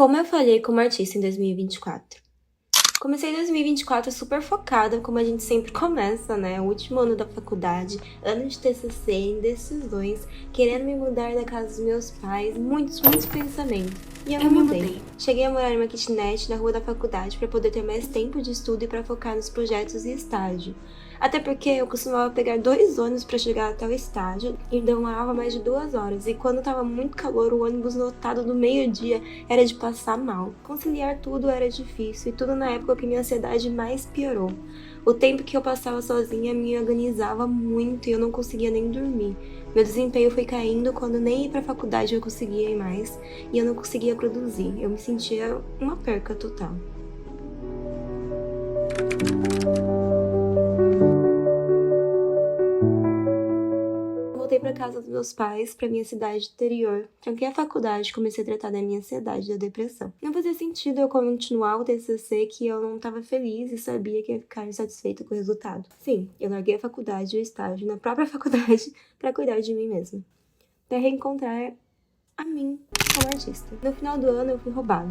Como eu falhei como artista em 2024? Comecei em 2024 super focada, como a gente sempre começa, né? O último ano da faculdade, ano de TCC, indecisões, querendo me mudar da casa dos meus pais, muitos pensamentos. E eu me mudei. Cheguei a morar em uma kitnet na rua da faculdade para poder ter mais tempo de estudo e para focar nos projetos e estágio. Até porque eu costumava pegar 2 ônibus para chegar até o estágio e demorava mais de 2 horas. E quando tava muito calor, o ônibus lotado do meio-dia era de passar mal. Conciliar tudo era difícil e tudo na época que minha ansiedade mais piorou. O tempo que eu passava sozinha me organizava muito e eu não conseguia nem dormir. Meu desempenho foi caindo quando nem ir pra faculdade eu conseguia ir mais e eu não conseguia produzir. Eu me sentia uma perca total. Voltei para casa dos meus pais, para minha cidade interior. Tranquei a faculdade, comecei a tratar da minha ansiedade e da depressão. Não fazia sentido eu continuar o TCC que eu não estava feliz e sabia que ia ficar insatisfeita com o resultado. Sim, eu larguei a faculdade e o estágio na própria faculdade para cuidar de mim mesma. Para reencontrar a mim como artista. No final do ano eu fui roubada.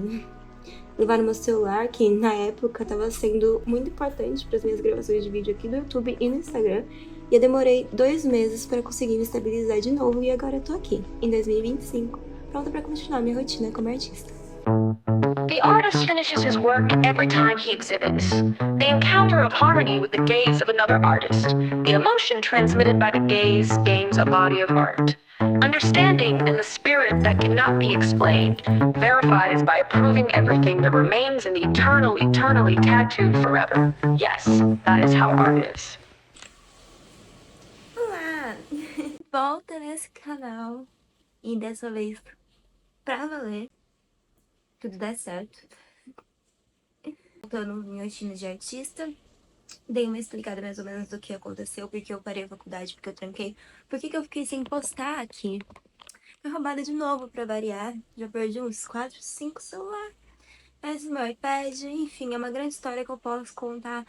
Levaram meu celular, que na época estava sendo muito importante para as minhas gravações de vídeo aqui do YouTube e no Instagram. E eu demorei 2 meses para conseguir me estabilizar de novo e agora eu tô aqui, em 2025, pronta para continuar minha rotina como artista. The artist finishes his work every time he exhibits. The encounter of harmony with the gaze of another artist. The emotion transmitted by the gaze gains a body of art. Understanding and the spirit that cannot be explained verifies by approving everything that remains in the eternally tattooed forever. Yes, that is how art is. Olá! Volta nesse canal e dessa vez pra valer, tudo der certo. Voltando minha rotina de artista, dei uma explicada mais ou menos do que aconteceu, porque eu parei a faculdade, porque eu tranquei, por que eu fiquei sem postar aqui. Fui roubada de novo pra variar, já perdi uns 4, 5 celulares. Mas meu iPad, enfim, é uma grande história que eu posso contar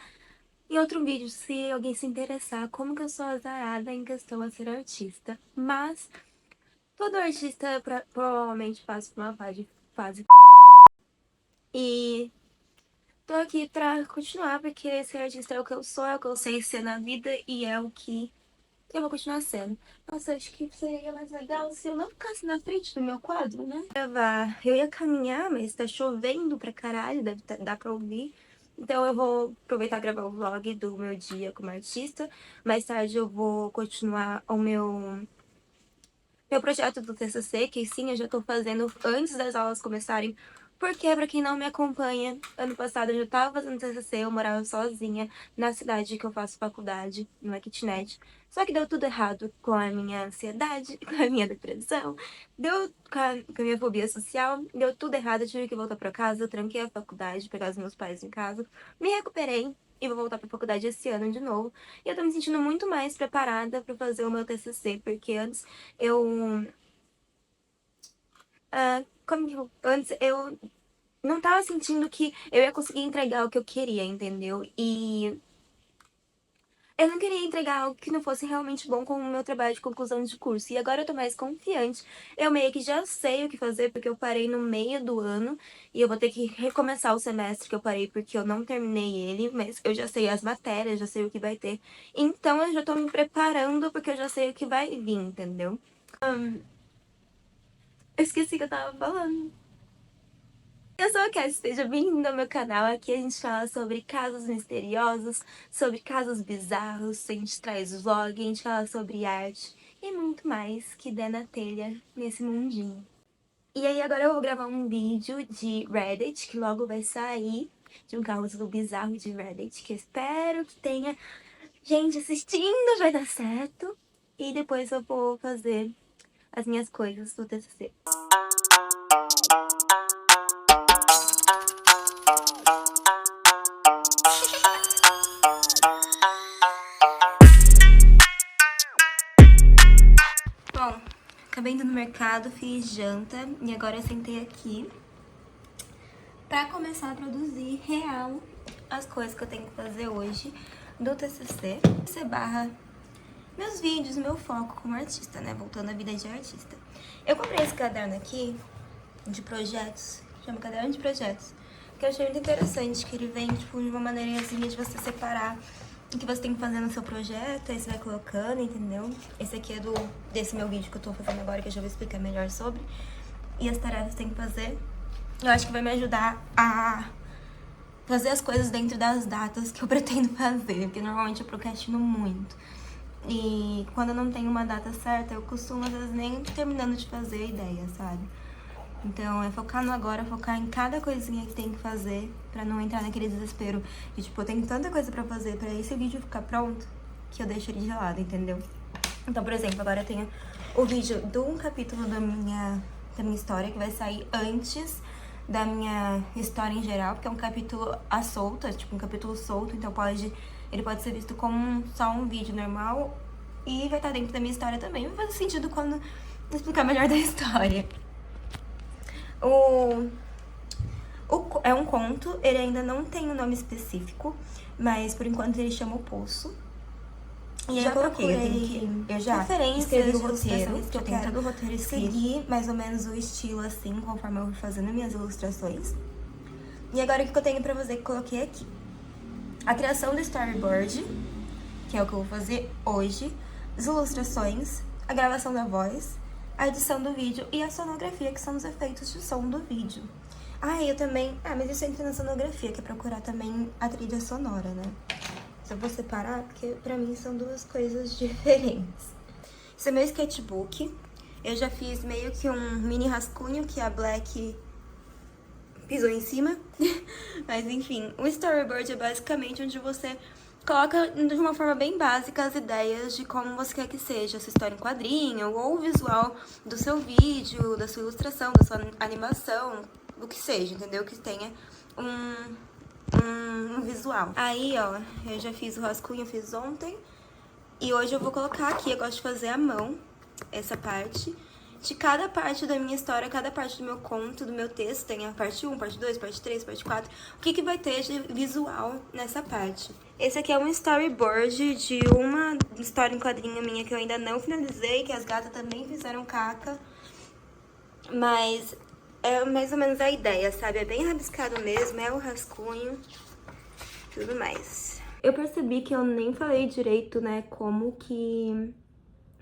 em outro vídeo, se alguém se interessar, como que eu sou azarada em questão a ser artista. Mas todo artista provavelmente passa por uma fase. E tô aqui pra continuar, porque ser artista é o que eu sou, é o que eu sei ser na vida e é o que eu vou continuar sendo. Nossa, acho que seria mais legal se eu não ficasse na frente do meu quadro, né? Eu ia caminhar, mas tá chovendo pra caralho, dar pra ouvir. Então eu vou aproveitar e gravar o vlog do meu dia como artista. Mais tarde eu vou continuar o meu projeto do TCC, que sim, eu já tô fazendo antes das aulas começarem, porque, pra quem não me acompanha, ano passado eu já tava fazendo TCC, eu morava sozinha na cidade que eu faço faculdade, numa kitnet. Só que deu tudo errado com a minha ansiedade, com a minha depressão, deu com a minha fobia social, deu tudo errado, eu tive que voltar pra casa, eu tranquei a faculdade, pegar os meus pais em casa, me recuperei e vou voltar pra faculdade esse ano de novo. E eu tô me sentindo muito mais preparada pra fazer o meu TCC, porque antes eu... antes eu não tava sentindo que eu ia conseguir entregar o que eu queria, entendeu? E eu não queria entregar algo que não fosse realmente bom com o meu trabalho de conclusão de curso. E agora eu tô mais confiante. Eu meio que já sei o que fazer, porque eu parei no meio do ano. E eu vou ter que recomeçar o semestre que eu parei, porque eu não terminei ele. Mas eu já sei as matérias, já sei o que vai ter. Então eu já tô me preparando, porque eu já sei o que vai vir, entendeu? Eu esqueci o que eu tava falando. Eu sou a Cassie, seja bem-vindo ao meu canal. Aqui a gente fala sobre casos misteriosos, sobre casos bizarros, a gente traz vlog, a gente fala sobre arte e muito mais que der na telha nesse mundinho. E aí agora eu vou gravar um vídeo de Reddit, que logo vai sair, de um caso bizarro de Reddit, que eu espero que tenha gente assistindo, vai dar certo. E depois eu vou fazer as minhas coisas do TCC. Bom, acabei indo no mercado, fiz janta e agora eu sentei aqui pra começar a produzir real as coisas que eu tenho que fazer hoje do TCC. Você barra meus vídeos, meu foco como artista, né? Voltando à vida de artista. Eu comprei esse caderno aqui de projetos chama Caderno de Projetos. Que eu achei muito interessante, que ele vem, tipo, de uma maneirinhazinha de você separar o que você tem que fazer no seu projeto, aí você vai colocando, entendeu? Esse aqui é desse meu vídeo que eu tô fazendo agora, que eu já vou explicar melhor sobre. E as tarefas que tem que fazer. Eu acho que vai me ajudar a fazer as coisas dentro das datas que eu pretendo fazer, porque normalmente eu procrastino muito. E quando eu não tenho uma data certa, eu costumo, às vezes, nem terminando de fazer a ideia, sabe? Então, é focar no agora, focar em cada coisinha que tem que fazer, pra não entrar naquele desespero de, tipo, eu tenho tanta coisa pra fazer pra esse vídeo ficar pronto, que eu deixo ele de lado, entendeu? Então, por exemplo, agora eu tenho o vídeo de um capítulo da minha história, que vai sair antes da minha história em geral, porque é um capítulo à solta, tipo, um capítulo solto, então ele pode ser visto como só um vídeo normal e vai estar dentro da minha história também. Vai fazer sentido quando eu explicar melhor da história. É um conto, ele ainda não tem um nome específico, mas por enquanto ele chama O Poço. E aí eu coloquei, eu já escrevi o roteiro, que eu tenho todo o roteiro escrito. Segui mais ou menos o estilo assim, conforme eu fui fazendo minhas ilustrações. E agora o que eu tenho pra fazer que eu coloquei aqui? A criação do storyboard, que é o que eu vou fazer hoje, as ilustrações, a gravação da voz, a edição do vídeo e a sonografia, que são os efeitos de som do vídeo. Eu também... mas isso entra na sonografia, que é procurar também a trilha sonora, né? Só vou separar, porque pra mim são duas coisas diferentes. Esse é meu sketchbook. Eu já fiz meio que um mini rascunho que a Black pisou em cima. Mas enfim, o storyboard é basicamente onde você coloca de uma forma bem básica as ideias de como você quer que seja essa história em quadrinho, ou o visual do seu vídeo, da sua ilustração, da sua animação, o que seja, entendeu? Que tenha um visual. Aí, ó, eu já fiz o rascunho, fiz ontem. E hoje eu vou colocar aqui, eu gosto de fazer à mão essa parte. De cada parte da minha história, cada parte do meu conto, do meu texto, tem a parte 1, parte 2, parte 3, parte 4. O que vai ter de visual nessa parte? Esse aqui é um storyboard de uma história em quadrinho minha que eu ainda não finalizei, que as gatas também fizeram caca. Mas é mais ou menos a ideia, sabe? É bem rabiscado mesmo, é o rascunho, tudo mais. Eu percebi que eu nem falei direito, né, como que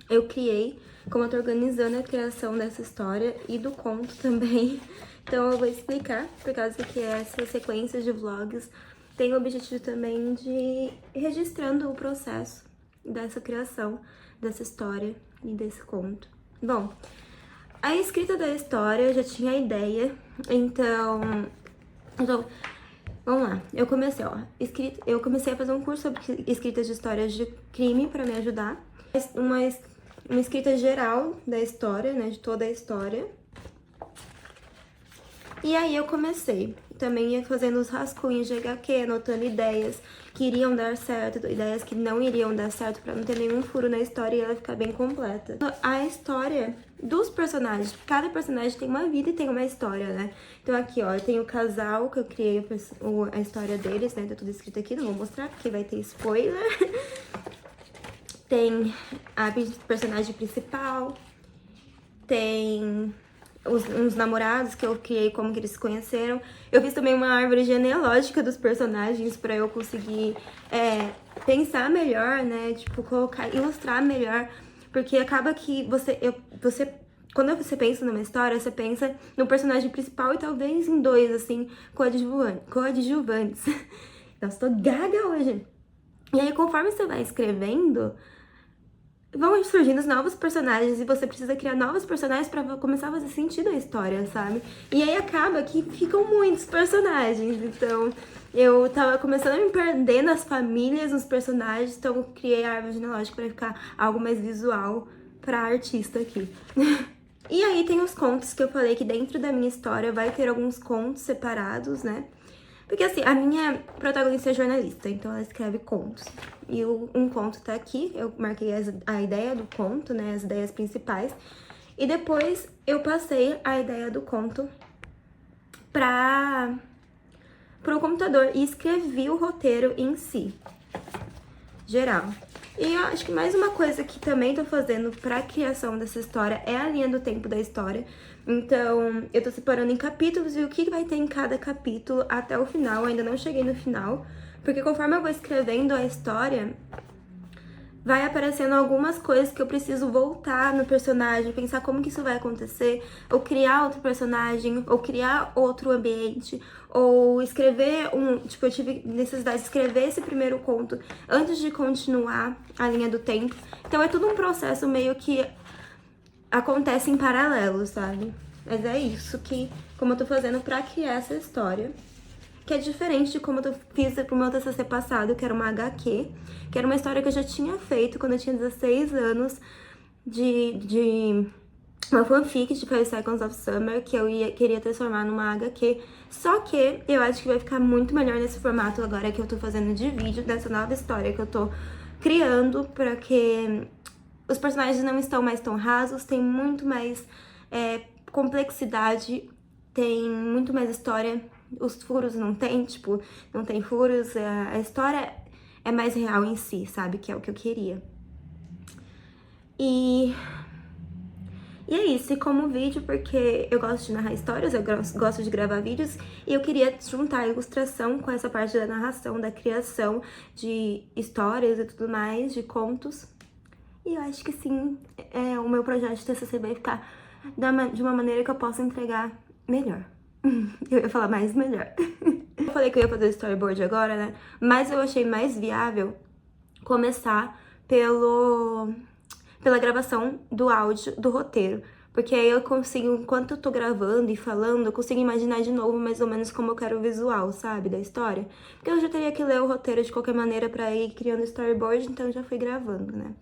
eu criei, como eu tô organizando a criação dessa história e do conto também. Então eu vou explicar, por causa que essa sequência de vlogs tem o objetivo também de ir registrando o processo dessa criação, dessa história e desse conto. Bom, a escrita da história eu já tinha a ideia, então vamos lá. Eu comecei a fazer um curso sobre escrita de histórias de crime para me ajudar. Uma escrita geral da história, né, de toda a história. E aí eu comecei. Também ia fazendo os rascunhos de HQ, anotando ideias que iriam dar certo, ideias que não iriam dar certo, pra não ter nenhum furo na história e ela ficar bem completa. A história dos personagens, cada personagem tem uma vida e tem uma história, né? Então aqui, ó, eu tenho o casal, que eu criei a história deles, né? Tá tudo escrito aqui, não vou mostrar porque vai ter spoiler. Tem a personagem principal, tem uns namorados que eu criei, como que eles se conheceram. Eu fiz também uma árvore genealógica dos personagens pra eu conseguir pensar melhor, né? Tipo, ilustrar melhor. Porque acaba que quando você pensa numa história, você pensa no personagem principal e talvez em dois, assim, coadjuvantes. Nossa, tô gaga hoje. E aí, conforme você vai escrevendo, vão surgindo os novos personagens e você precisa criar novos personagens pra começar a fazer sentido a história, sabe? E aí acaba que ficam muitos personagens, então eu tava começando a me perder nas famílias, nos personagens, então eu criei a árvore genealógica pra ficar algo mais visual pra artista aqui. E aí tem os contos que eu falei que dentro da minha história vai ter alguns contos separados, né? Porque assim, a minha protagonista é jornalista, então ela escreve contos. E um conto tá aqui, eu marquei a ideia do conto, né, as ideias principais. E depois eu passei a ideia do conto pro computador e escrevi o roteiro em si, geral. E eu acho que mais uma coisa que também tô fazendo pra criação dessa história é a linha do tempo da história. Então, eu tô separando em capítulos e o que vai ter em cada capítulo até o final. Eu ainda não cheguei no final, porque conforme eu vou escrevendo a história, vai aparecendo algumas coisas que eu preciso voltar no personagem, pensar como que isso vai acontecer, ou criar outro personagem, ou criar outro ambiente, ou escrever tipo, eu tive necessidade de escrever esse primeiro conto antes de continuar a linha do tempo. Então é tudo um processo meio que acontece em paralelo, sabe? Mas é isso que, como eu tô fazendo pra criar essa história. Que é diferente de como eu fiz pro meu TCC passado, que era uma HQ, que era uma história que eu já tinha feito quando eu tinha 16 anos, de uma fanfic de 5 Seconds of Summer, que eu queria transformar numa HQ. Só que eu acho que vai ficar muito melhor nesse formato agora que eu tô fazendo de vídeo, dessa nova história que eu tô criando, porque os personagens não estão mais tão rasos, tem muito mais complexidade, tem muito mais história. Os furos não tem, tipo, não tem furos, a história é mais real em si, sabe? Que é o que eu queria. E é isso, e como vídeo, porque eu gosto de narrar histórias, eu gosto de gravar vídeos, e eu queria juntar a ilustração com essa parte da narração, da criação de histórias e tudo mais, de contos. E eu acho que sim, o meu projeto de TCC vai ficar de uma maneira que eu possa entregar melhor. Eu ia falar mais melhor. Eu falei que eu ia fazer storyboard agora, né? Mas eu achei mais viável começar pela gravação do áudio do roteiro. Porque aí eu consigo, enquanto eu tô gravando e falando, eu consigo imaginar de novo mais ou menos como eu quero o visual, sabe? Da história. Porque eu já teria que ler o roteiro de qualquer maneira pra ir criando storyboard, então eu já fui gravando, né?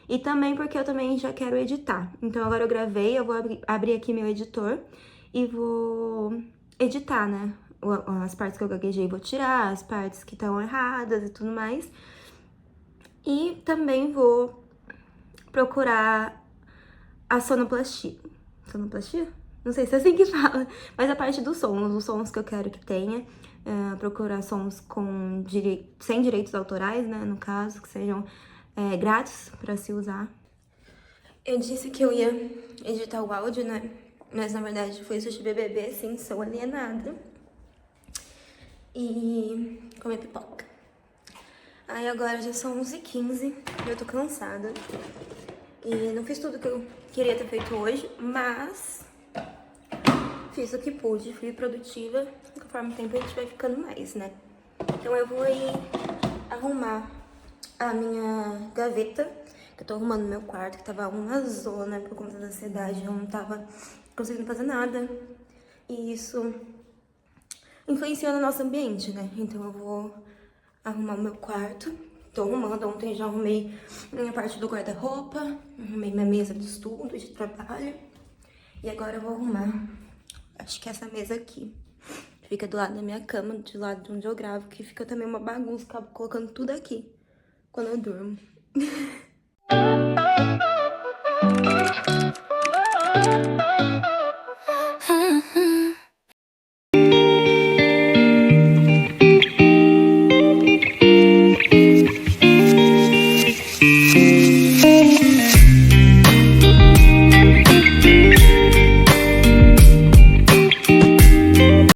E também porque eu também já quero editar. Então agora eu gravei, eu vou abrir aqui meu editor e vou editar, né? As partes que eu gaguejei vou tirar, as partes que estão erradas e tudo mais. E também vou procurar a sonoplastia. Sonoplastia? Não sei se é assim que fala, mas a parte dos sons, os sons que eu quero que tenha. Procurar sons sem direitos autorais, né? No caso, que sejam grátis para se usar. Eu disse que eu ia editar o áudio, né? Mas na verdade foi assistir BBB, sim, sou alienada. E comer pipoca. Aí agora já são 11h15, eu tô cansada. E não fiz tudo que eu queria ter feito hoje, mas fiz o que pude, fui produtiva. Conforme o tempo a gente vai ficando mais, né? Então eu vou ir arrumar a minha gaveta, que eu tô arrumando meu quarto, que tava uma zona por conta da ansiedade, eu não tava conseguindo fazer nada. E isso influencia no nosso ambiente, né? Então eu vou arrumar o meu quarto. Tô arrumando, ontem já arrumei minha parte do guarda-roupa, arrumei minha mesa de estudo, de trabalho. E agora eu vou arrumar, acho que essa mesa aqui. Fica do lado da minha cama, do lado de onde eu gravo, que fica também uma bagunça, acabo colocando tudo aqui quando eu durmo.